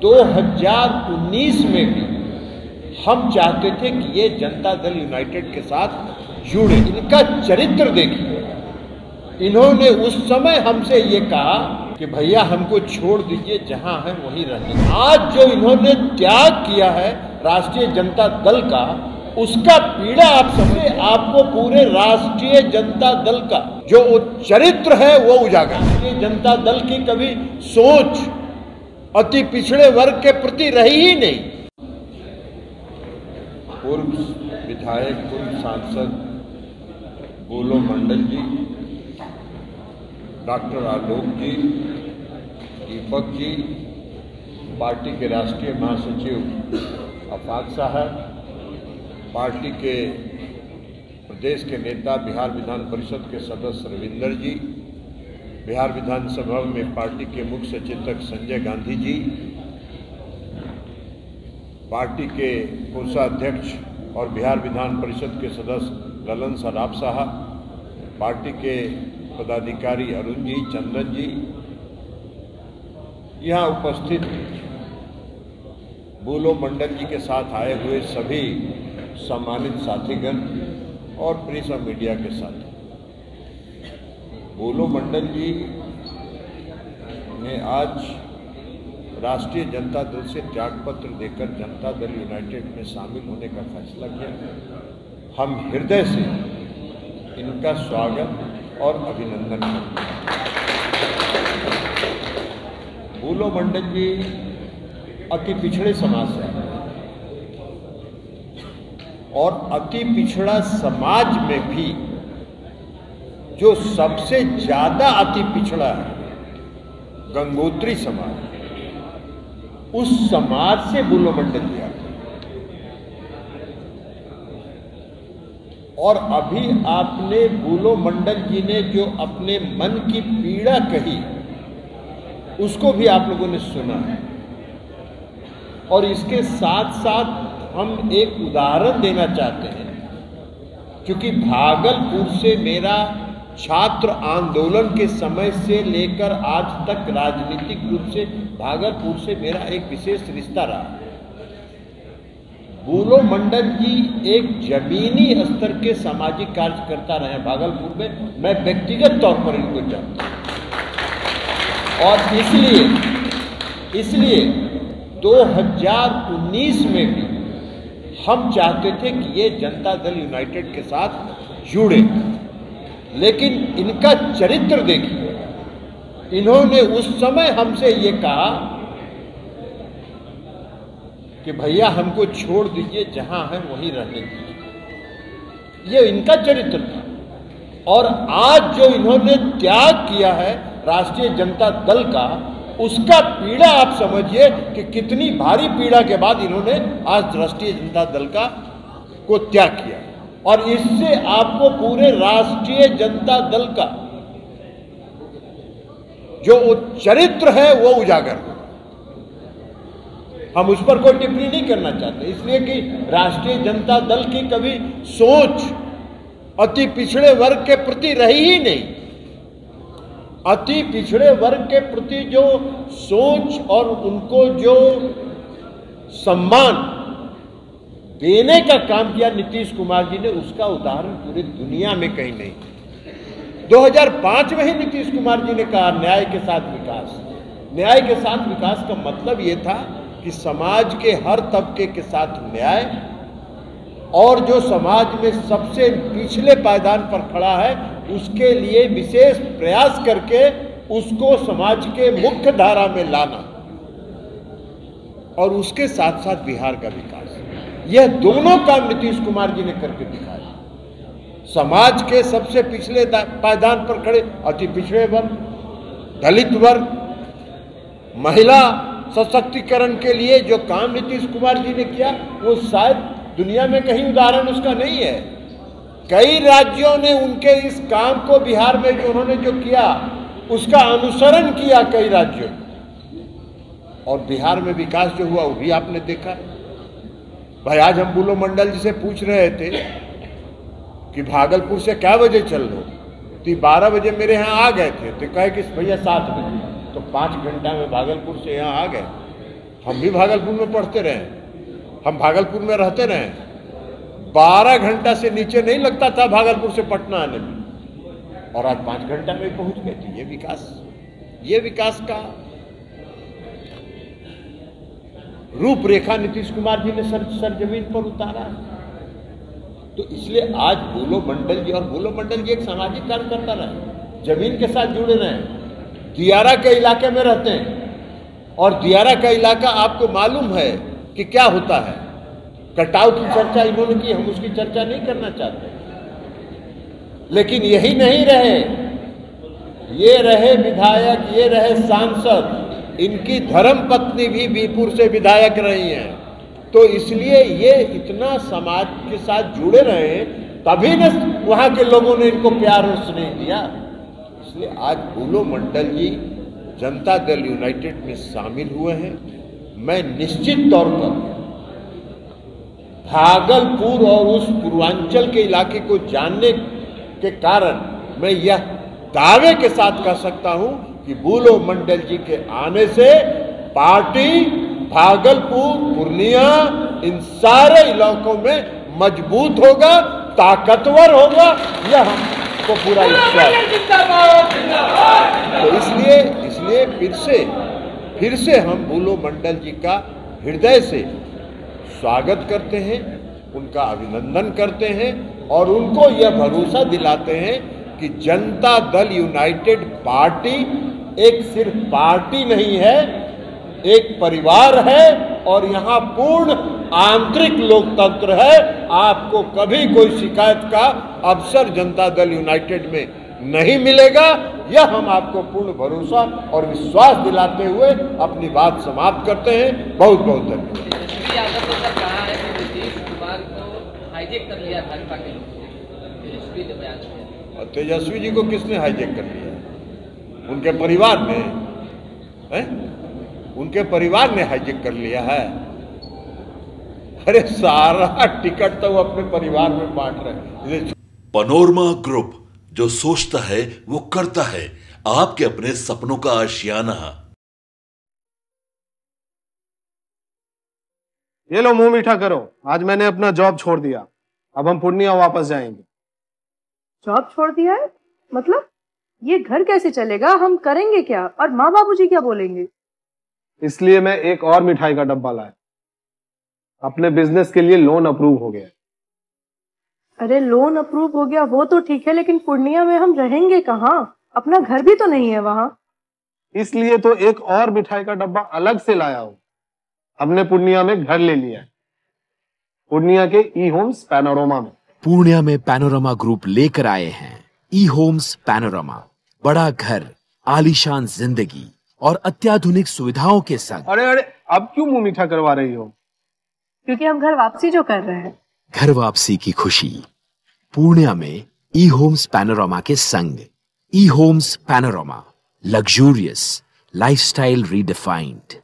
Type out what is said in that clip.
2019 में भी हम चाहते थे कि ये जनता दल यूनाइटेड के साथ जुड़े। इनका चरित्र देखिए, इन्होंने उस समय हमसे ये कहा कि भैया हमको छोड़ दीजिए, जहां है वहीं रहने। आज जो इन्होंने त्याग किया है राष्ट्रीय जनता दल का, उसका पीड़ा आप समझे, आपको पूरे राष्ट्रीय जनता दल का जो चरित्र है वो उजागर। राष्ट्रीय जनता दल की कभी सोच अति पिछड़े वर्ग के प्रति रही ही नहीं। पूर्व विधायक, पूर्व सांसद बोलो मंडल जी, डॉक्टर आलोक जी, दीपक जी, पार्टी के राष्ट्रीय महासचिव आफाक साहब, पार्टी के प्रदेश के नेता बिहार विधान परिषद के सदस्य रविंदर जी, बिहार विधानसभा में पार्टी के मुख्य सचेतक संजय गांधी जी, पार्टी के कोषाध्यक्ष और बिहार विधान परिषद के सदस्य ललन सराफ साहब, पार्टी के पदाधिकारी अरुण जी, चंदन जी, यहाँ उपस्थित बोलो मंडल जी के साथ आए हुए सभी सम्मानित साथीगण और प्रेस और मीडिया के साथ, बोलो मंडल जी ने आज राष्ट्रीय जनता दल से त्यागपत्र देकर जनता दल यूनाइटेड में शामिल होने का फैसला किया। हम हृदय से इनका स्वागत और अभिनंदन करते हैं। बोलो मंडल जी अति पिछड़े समाज से हैं और अति पिछड़ा समाज में भी जो सबसे ज्यादा अति पिछड़ा है गंगोत्री समाज, उस समाज से बोलो मंडल जी आते और अभी आपने बोलो मंडल जी ने जो अपने मन की पीड़ा कही उसको भी आप लोगों ने सुना है। और इसके साथ साथ हम एक उदाहरण देना चाहते हैं, क्योंकि भागलपुर से मेरा छात्र आंदोलन के समय से लेकर आज तक राजनीतिक रूप से भागलपुर से मेरा एक विशेष रिश्ता रहा। बोलो मंडल जी एक जमीनी स्तर के सामाजिक कार्यकर्ता रहे भागलपुर में, मैं व्यक्तिगत तौर पर इनको जानता हूं। और इसलिए 2019 में भी हम चाहते थे कि ये जनता दल यूनाइटेड के साथ जुड़े, लेकिन इनका चरित्र देखिए, इन्होंने उस समय हमसे ये कहा कि भैया हमको छोड़ दीजिए, जहां है वहीं रहने दीजिए। ये इनका चरित्र था। और आज जो इन्होंने त्याग किया है राष्ट्रीय जनता दल का, उसका पीड़ा आप समझिए कि कितनी भारी पीड़ा के बाद इन्होंने आज राष्ट्रीय जनता दल का को त्याग किया। और इससे आपको पूरे राष्ट्रीय जनता दल का जो चरित्र है वो उजागर हो। हम उस पर कोई टिप्पणी नहीं करना चाहते, इसलिए कि राष्ट्रीय जनता दल की कभी सोच अति पिछड़े वर्ग के प्रति रही ही नहीं। अति पिछड़े वर्ग के प्रति जो सोच और उनको जो सम्मान देने का काम किया नीतीश कुमार जी ने, उसका उदाहरण पूरी दुनिया में कहीं नहीं। 2005 में ही नीतीश कुमार जी ने कहा न्याय के साथ विकास। न्याय के साथ विकास का मतलब ये था कि समाज के हर तबके के साथ न्याय, और जो समाज में सबसे पिछले पायदान पर खड़ा है उसके लिए विशेष प्रयास करके उसको समाज के मुख्य धारा में लाना, और उसके साथ साथ बिहार का विकास। यह दोनों काम नीतीश कुमार जी ने करके दिखाया। समाज के सबसे पिछले पायदान पर खड़े अति पिछड़े वर्ग, दलित वर्ग, महिला सशक्तिकरण के लिए जो काम नीतीश कुमार जी ने किया, वो शायद दुनिया में कहीं उदाहरण उसका नहीं है। कई राज्यों ने उनके इस काम को, बिहार में जो उन्होंने जो किया उसका अनुसरण किया कई राज्यों, और बिहार में विकास जो हुआ वो भी आपने देखा। भाई आज हम बोलो मंडल जी से पूछ रहे थे कि भागलपुर से क्या बजे चल लो, तो 12 बजे मेरे यहाँ आ गए थे, तो कहे कि भैया 7 बजे, तो 5 घंटा में भागलपुर से यहाँ आ गए। हम भी भागलपुर में पढ़ते रहे, हम भागलपुर में रहते रहे। 12 घंटा से नीचे नहीं लगता था भागलपुर से पटना आने में, और आज 5 घंटा में पहुंच गए थे। ये विकास का रूपरेखा नीतीश कुमार जी ने सरजमीन पर उतारा। तो इसलिए आज बुलो मंडल जी, और बुलो मंडल जी एक सामाजिक कार्यकर्ता रहे, जमीन के साथ जुड़े रहे, दियारा के इलाके में रहते हैं, और दियारा का इलाका आपको मालूम है कि क्या होता है। कटाव की चर्चा इन्होंने की, हम उसकी चर्चा नहीं करना चाहते। लेकिन यही नहीं रहे, ये रहे विधायक, ये रहे सांसद, इनकी धर्मपत्नी भी बीरपुर से विधायक रही हैं। तो इसलिए ये इतना समाज के साथ जुड़े रहे, तभी न वहां के लोगों ने इनको प्यार और स्नेह दिया। इसलिए आज बुलो मंडल जी जनता दल यूनाइटेड में शामिल हुए हैं। मैं निश्चित तौर पर भागलपुर और उस पूर्वांचल के इलाके को जानने के कारण मैं यह दावे के साथ कह सकता हूं कि बुलो मंडल जी के आने से पार्टी भागलपुर, पूर्णिया, इन सारे इलाकों में मजबूत होगा, ताकतवर होगा, यह हमको पूरा विश्वास है। तो इसलिए फिर से हम बुलो मंडल जी का हृदय से स्वागत करते हैं, उनका अभिनंदन करते हैं, और उनको यह भरोसा दिलाते हैं कि जनता दल यूनाइटेड पार्टी एक सिर्फ पार्टी नहीं है, एक परिवार है, और यहां पूर्ण आंतरिक लोकतंत्र है। आपको कभी कोई शिकायत का अवसर जनता दल यूनाइटेड में नहीं मिलेगा। यह हम आपको पूर्ण भरोसा और विश्वास दिलाते हुए अपनी बात समाप्त करते हैं। बहुत बहुत धन्यवाद। तेजस्वी जी को किसने हाईजैक कर लिया? उनके परिवार ने है? उनके परिवार ने हाईजैक कर लिया है। अरे सारा टिकट तो वो अपने परिवार में बांट रहे। पैनोरमा ग्रुप, जो सोचता है वो करता है। आपके अपने सपनों का आशियाना। ये लो, मुंह मीठा करो। आज मैंने अपना जॉब छोड़ दिया, अब हम पूर्णिया वापस जाएंगे। जॉब छोड़ दिया है? मतलब ये घर कैसे चलेगा? हम करेंगे क्या? और माँ बाबूजी क्या बोलेंगे? इसलिए मैं एक और मिठाई का डब्बा लाया। अपने बिजनेस के लिए लोन अप्रूव हो गया। अरे लोन अप्रूव हो गया वो तो ठीक है, लेकिन पूर्णिया में हम रहेंगे कहाँ? अपना घर भी तो नहीं है वहां। इसलिए तो एक और मिठाई का डब्बा अलग से लाया हूं। हमने पूर्णिया में घर ले लिया है, पूर्णिया के ई होम्स पैनोरमा में। पूर्णिया में पैनोरमा ग्रुप लेकर आए हैं ई होम्स पैनोरमा। बड़ा घर, आलीशान जिंदगी और अत्याधुनिक सुविधाओं के संग। अरे अब क्यों मुंह मीठा करवा रही हो? क्योंकि हम घर वापसी जो कर रहे हैं। घर वापसी की खुशी पूर्णिया में ई होम्स पैनोरमा के संग। ई homes panorama, luxurious lifestyle redefined.